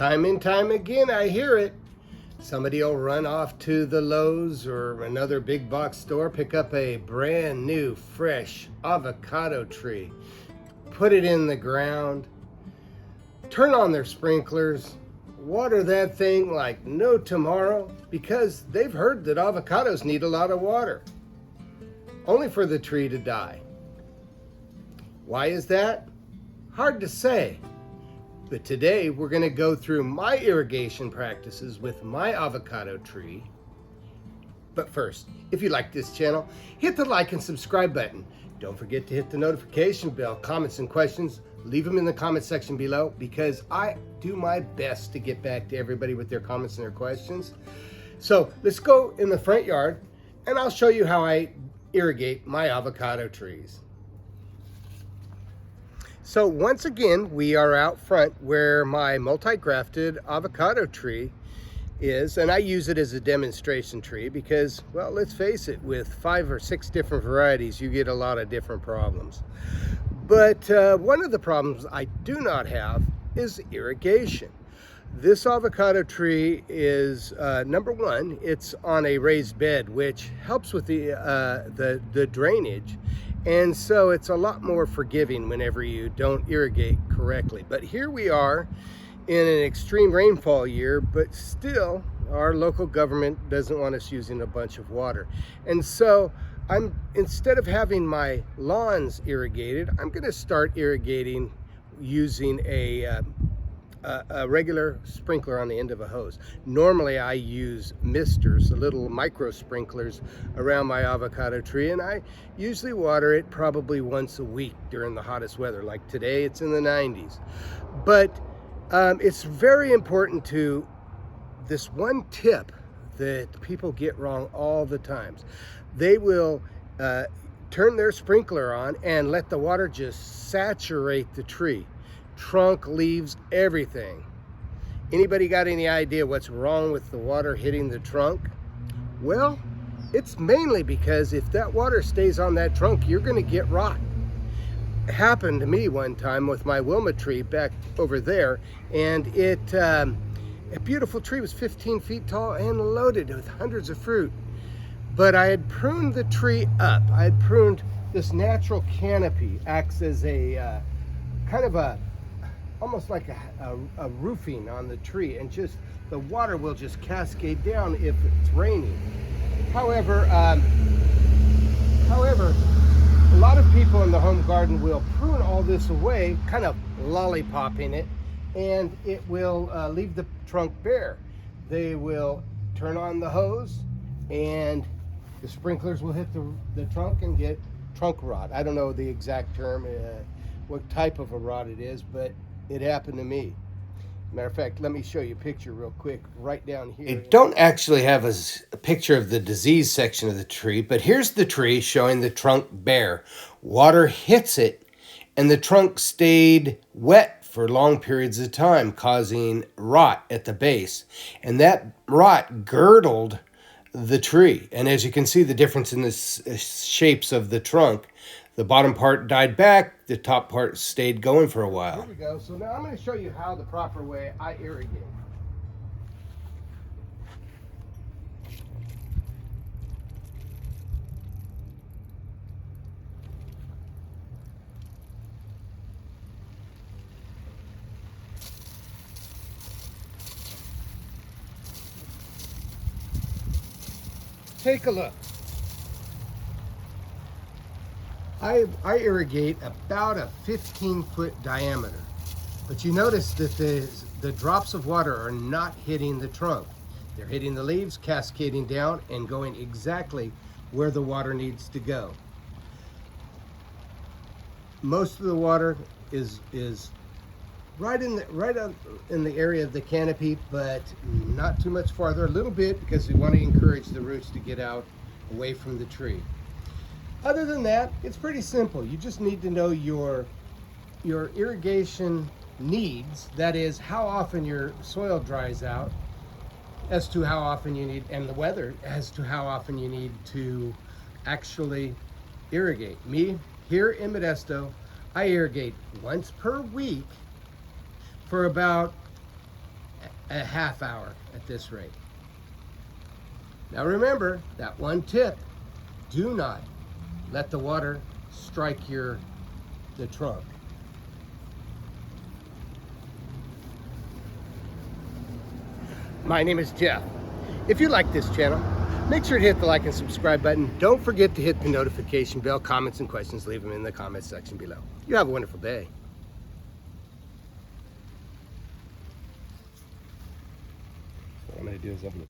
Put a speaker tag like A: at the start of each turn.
A: Time and time again, I hear it. Somebody will run off to the Lowe's or another big box store, pick up a brand new, fresh avocado tree, put it in the ground, turn on their sprinklers, water that thing like no tomorrow because they've heard that avocados need a lot of water, only for the tree to die. Why is that? Hard to say. But today we're going to go through my irrigation practices with my avocado tree. But first, if you like this channel, hit the like and subscribe button. Don't forget to hit the notification bell. Comments and questions, leave them in the comment section below because I do my best to get back to everybody with their comments and their questions. So let's go in the front yard and I'll show you how I irrigate my avocado trees. So once again, we are out front where my multi-grafted avocado tree is, and I use it as a demonstration tree because, well, let's face it, with 5 or 6 different varieties, you get a lot of different problems. But one of the problems I do not have is irrigation. This avocado tree is, number one, it's on a raised bed, which helps with the drainage. And so it's a lot more forgiving whenever you don't irrigate correctly. But here we are in an extreme rainfall year, but still our local government doesn't want us using a bunch of water. And so instead of having my lawns irrigated, I'm going to start irrigating using a regular sprinkler on the end of a hose. Normally I use misters, little micro sprinklers around my avocado tree, and I usually water it probably once a week during the hottest weather. Like today it's in the 90s. But it's very important to this one tip that people get wrong all the times. They will turn their sprinkler on and let the water just saturate the tree. Trunk, leaves, everything. Anybody got any idea what's wrong with the water hitting the trunk? Well, it's mainly because if that water stays on that trunk, you're going to get rot. It happened to me one time with my Wilma tree back over there, and a beautiful tree, was 15 feet tall and loaded with hundreds of fruit. But I had pruned the tree up. I had pruned this natural canopy, acts as a kind of almost like a roofing on the tree, and just the water will just cascade down if it's raining. However, a lot of people in the home garden will prune all this away, kind of lollipopping it, and it will leave the trunk bare. They will turn on the hose and the sprinklers will hit the trunk and get trunk rot. I don't know the exact term, what type of a rot it is, but it happened to me. Matter of fact, let me show you a picture real quick right down here. I don't actually have a picture of the disease section of the tree, but here's the tree showing the trunk bare. Water hits it and the trunk stayed wet for long periods of time, causing rot at the base. And that rot girdled the tree. And as you can see the difference in the shapes of the trunk, the bottom part died back, the top part stayed going for a while. Here we go. So now I'm going to show you how the proper way I irrigate. Take a look. I irrigate about a 15-foot diameter, but you notice that the drops of water are not hitting the trunk. They're hitting the leaves, cascading down, and going exactly where the water needs to go. Most of the water is right in the area of the canopy, but not too much farther. A little bit because we want to encourage the roots to get out away from the tree. Other than that, it's pretty simple. You just need to know your irrigation needs, that is how often your soil dries out, as to how often you need, and the weather as to how often you need to actually irrigate. Me, here in Modesto, I irrigate once per week for about a half hour at this rate. Now remember that one tip: do not let the water strike the trunk. My name is Jeff. If you like this channel, make sure to hit the like and subscribe button. Don't forget to hit the notification bell. Comments and questions, leave them in the comments section below. You have a wonderful day. What I'm going to do is open it.